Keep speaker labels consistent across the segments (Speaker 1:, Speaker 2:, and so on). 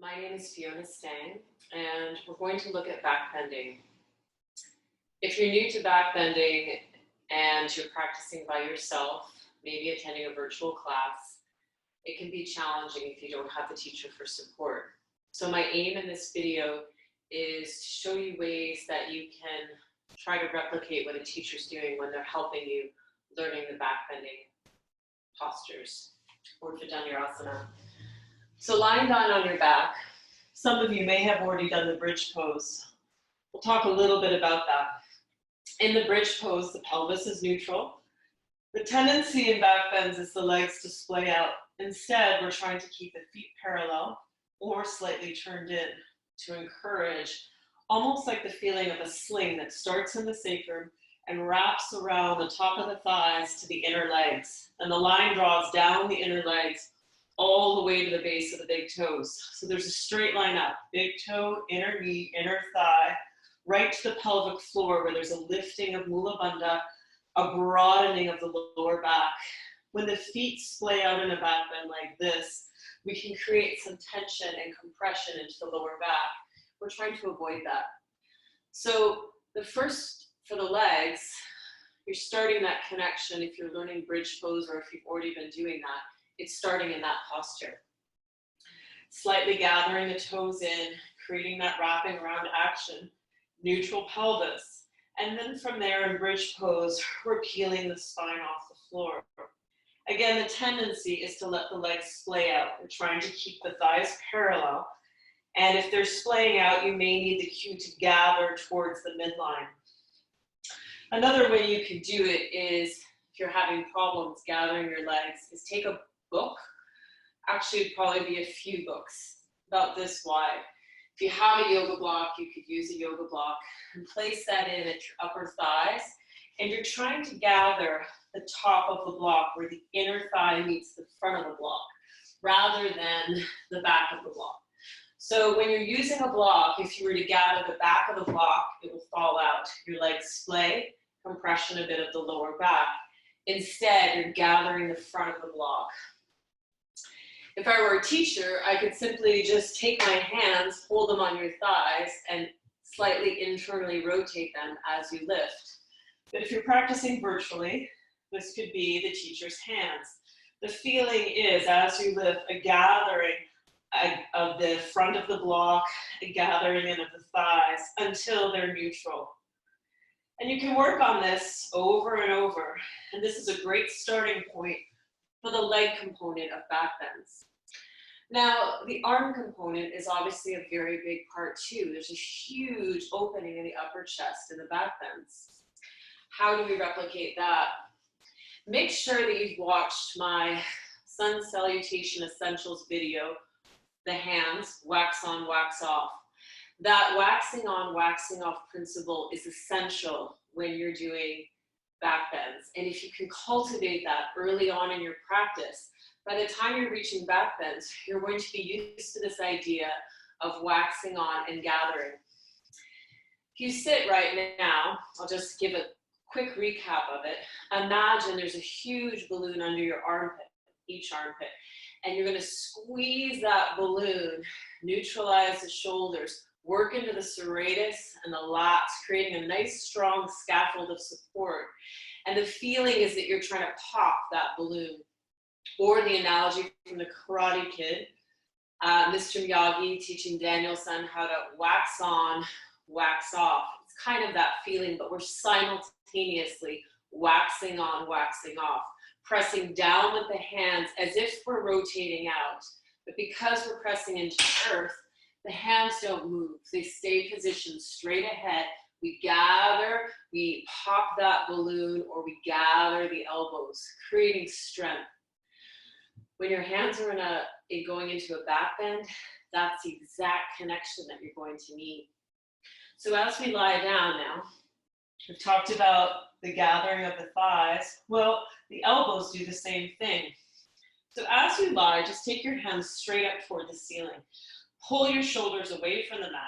Speaker 1: My name is Fiona Stang, and we're going to look at backbending. If you're new to backbending and you're practicing by yourself, maybe attending a virtual class, it can be challenging if you don't have the teacher for support. So my aim in this video is to show you ways that you can try to replicate what a teacher's doing when they're helping you learning the backbending postures or Dhanurasana. So lying down on your back, some of you may have already done the bridge pose. We'll talk a little bit about that. In the bridge pose, the pelvis is neutral. The tendency in backbends is the legs to splay out. Instead, we're trying to keep the feet parallel or slightly turned in to encourage almost like the feeling of a sling that starts in the sacrum and wraps around the top of the thighs to the inner legs. And the line draws down the inner legs all the way to the base of the big toes. So there's a straight line up, big toe, inner knee, inner thigh, right to the pelvic floor where there's a lifting of Mula Bandha, a broadening of the lower back. When the feet splay out in a backbend like this, we can create some tension and compression into the lower back. We're trying to avoid that. So the first, for the legs, you're starting that connection. If you're learning bridge pose or if you've already been doing that, it's starting in that posture. Slightly gathering the toes in, creating that wrapping around action, neutral pelvis. And then from there in bridge pose, we're peeling the spine off the floor. Again, the tendency is to let the legs splay out. We're trying to keep the thighs parallel. And if they're splaying out, you may need the cue to gather towards the midline. Another way you could do it is, if you're having problems gathering your legs, is take a book. Actually, it'd probably be a few books about this wide. If you have a yoga block, you could use a yoga block and place that in at your upper thighs. And you're trying to gather the top of the block where the inner thigh meets the front of the block, rather than the back of the block. So when you're using a block, if you were to gather the back of the block, it will fall out. Your legs splay, compression a bit of the lower back. Instead, you're gathering the front of the block. If I were a teacher, I could simply just take my hands, hold them on your thighs, and slightly internally rotate them as you lift. But if you're practicing virtually, this could be the teacher's hands. The feeling is, as you lift, a gathering of the front of the block, a gathering in of the thighs until they're neutral. And you can work on this over and over. And this is a great starting point for the leg component of backbends. Now, the arm component is obviously a very big part too. There's a huge opening in the upper chest in the backbends. How do we replicate that? Make sure that you've watched my Sun Salutation Essentials video, the hands, wax on, wax off. That waxing on, waxing off principle is essential when you're doing backbends. And if you can cultivate that early on in your practice, by the time you're reaching backbends, you're going to be used to this idea of waxing on and gathering. If you sit right now, I'll just give a quick recap of it. Imagine there's a huge balloon under your armpit, each armpit, and you're going to squeeze that balloon, neutralize the shoulders, work into the serratus and the lats, creating a nice strong scaffold of support. And the feeling is that you're trying to pop that balloon. Or the analogy from the Karate Kid, Mr. Miyagi teaching Daniel-san how to wax on, wax off. It's kind of that feeling, but we're simultaneously waxing on, waxing off, pressing down with the hands as if we're rotating out. But because we're pressing into earth, the hands don't move. They stay positioned straight ahead. We gather, we pop that balloon, or we gather the elbows, creating strength. When your hands are going into a backbend, that's the exact connection that you're going to need. So as we lie down now, we've talked about the gathering of the thighs. Well, the elbows do the same thing. So as you lie, just take your hands straight up toward the ceiling. Pull your shoulders away from the mat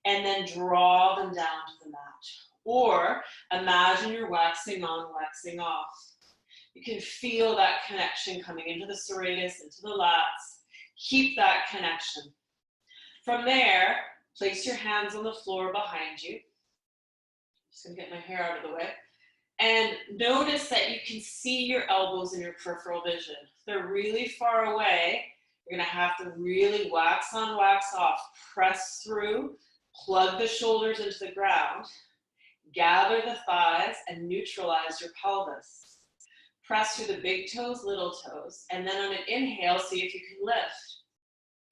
Speaker 1: and then draw them down to the mat. Or imagine you're waxing on, waxing off. You can feel that connection coming into the serratus, into the lats. Keep that connection. From there, place your hands on the floor behind you. Just gonna get my hair out of the way. And notice that you can see your elbows in your peripheral vision. If they're really far away, you're gonna have to really wax on, wax off. Press through, plug the shoulders into the ground, gather the thighs, and neutralize your pelvis. Press through the big toes, little toes, and then on an inhale, see if you can lift.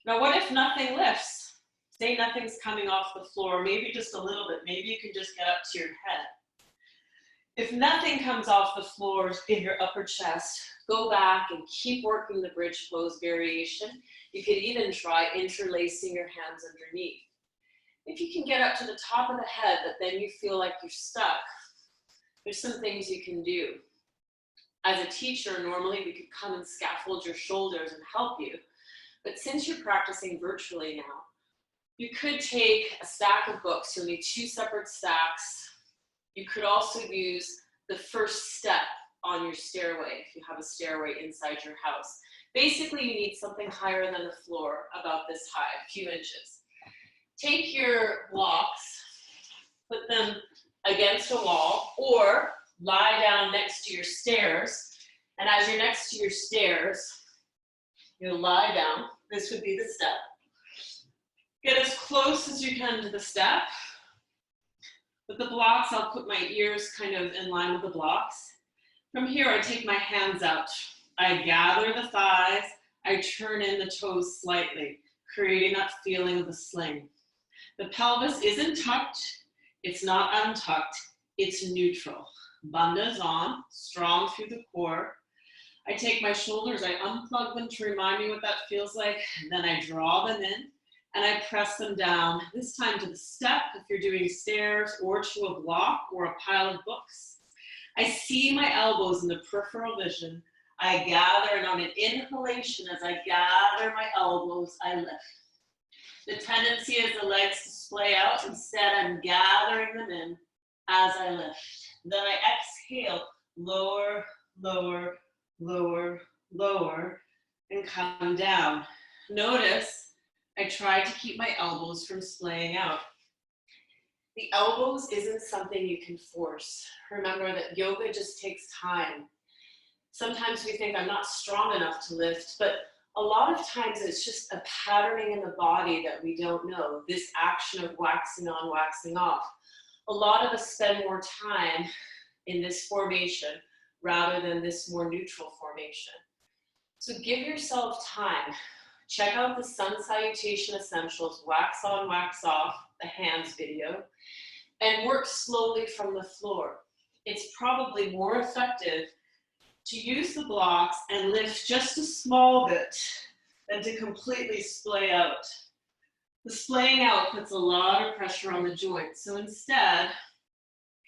Speaker 1: Now, what if nothing lifts? Say nothing's coming off the floor, maybe just a little bit. Maybe you can just get up to your head. If nothing comes off the floor in your upper chest, go back and keep working the bridge pose variation. You could even try interlacing your hands underneath. If you can get up to the top of the head, but then you feel like you're stuck, there's some things you can do. As a teacher, normally we could come and scaffold your shoulders and help you. But since you're practicing virtually now, you could take a stack of books. You'll need 2 separate stacks. You could also use the first step on your stairway if you have a stairway inside your house. Basically, you need something higher than the floor, about this high, a few inches. Take your blocks, put them against a wall, or lie down next to your stairs. And as you're next to your stairs, you'll lie down. This would be the step. Get as close as you can to the step. With the blocks, I'll put my ears kind of in line with the blocks. From here, I take my hands out. I gather the thighs. I turn in the toes slightly, creating that feeling of the sling. The pelvis isn't tucked. It's not untucked. It's neutral. Bandha's on, strong through the core. I take my shoulders, I unplug them to remind me what that feels like. Then I draw them in. And I press them down, this time to the step if you're doing stairs, or to a block or a pile of books. I see my elbows in the peripheral vision. I gather, and on an inhalation, as I gather my elbows, I lift. The tendency is the legs to splay out. Instead, I'm gathering them in as I lift. Then I exhale, lower, lower, lower, lower, and come down. Notice I try to keep my elbows from splaying out. The elbows isn't something you can force. Remember that yoga just takes time. Sometimes we think I'm not strong enough to lift, but a lot of times it's just a patterning in the body that we don't know, this action of waxing on, waxing off. A lot of us spend more time in this formation rather than this more neutral formation. So give yourself time. Check out the Sun Salutation Essentials, Wax On, Wax Off, the hands video, and work slowly from the floor. It's probably more effective to use the blocks and lift just a small bit than to completely splay out. The splaying out puts a lot of pressure on the joints. So instead,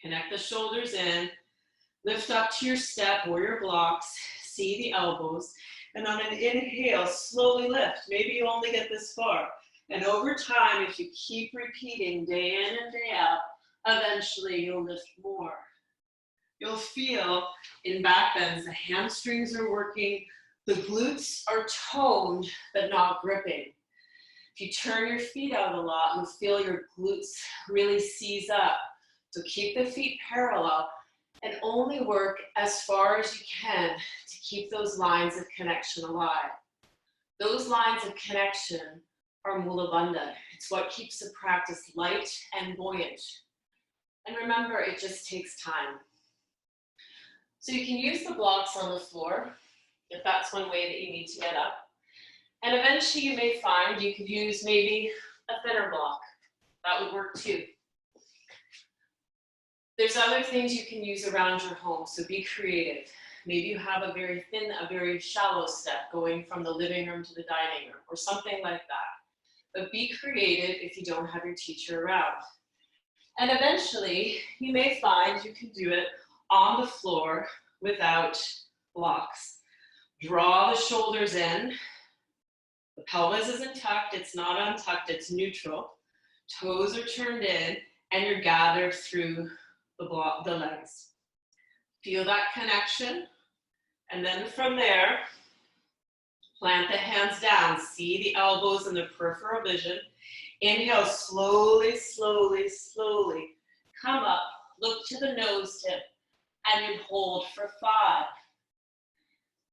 Speaker 1: connect the shoulders in, lift up to your step or your blocks, see the elbows, and on an inhale, slowly lift. Maybe you only get this far. And over time, if you keep repeating day in and day out, eventually you'll lift more. You'll feel in back bends, the hamstrings are working, the glutes are toned, but not gripping. If you turn your feet out a lot, you'll feel your glutes really seize up. So keep the feet parallel and only work as far as you can to keep those lines of connection alive. Those lines of connection are Mula Bandha. It's what keeps the practice light and buoyant. And remember, it just takes time. So you can use the blocks on the floor if that's one way that you need to get up. And eventually you may find you could use maybe a thinner block. That would work too. There's other things you can use around your home, so be creative. Maybe you have a very thin, a very shallow step going from the living room to the dining room or something like that. But be creative if you don't have your teacher around. And eventually, you may find you can do it on the floor without blocks. Draw the shoulders in. The pelvis isn't tucked, it's not untucked, it's neutral. Toes are turned in, and you're gathered through the legs. Feel that connection. And then from there, Plant the hands down. See the elbows in the peripheral vision. Inhale, slowly, slowly, slowly. Come up, look to the nose tip, and you hold for 5.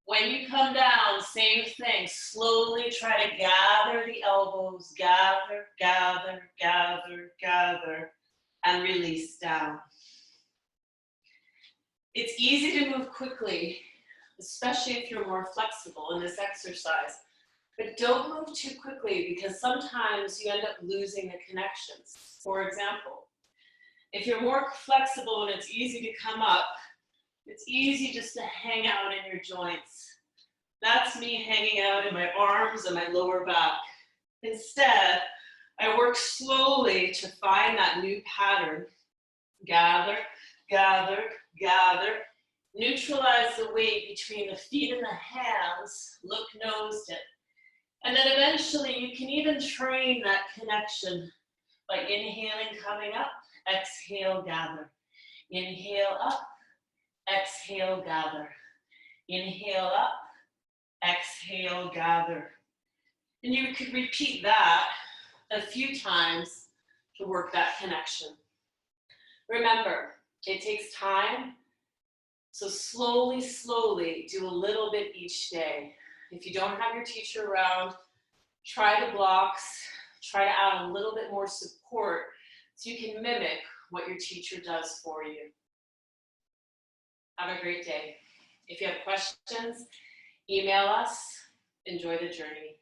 Speaker 1: When you come down, same thing. Slowly try to gather the elbows. Gather, gather, gather, gather, and release down. It's easy to move quickly, especially if you're more flexible in this exercise. But don't move too quickly because sometimes you end up losing the connections. For example, if you're more flexible and it's easy to come up, it's easy just to hang out in your joints. That's me hanging out in my arms and my lower back. Instead, I work slowly to find that new pattern. Gather, gather, gather. Neutralize the weight between the feet and the hands. Look nose tip. And then eventually you can even train that connection by inhaling, coming up. Exhale, gather. Inhale up. Exhale, gather. Inhale up. Exhale, gather. And you could repeat that a few times to work that connection. Remember, it takes time, so slowly, slowly do a little bit each day. If you don't have your teacher around, try the blocks, try to add a little bit more support so you can mimic what your teacher does for you. Have a great day. If you have questions, email us. Enjoy the journey.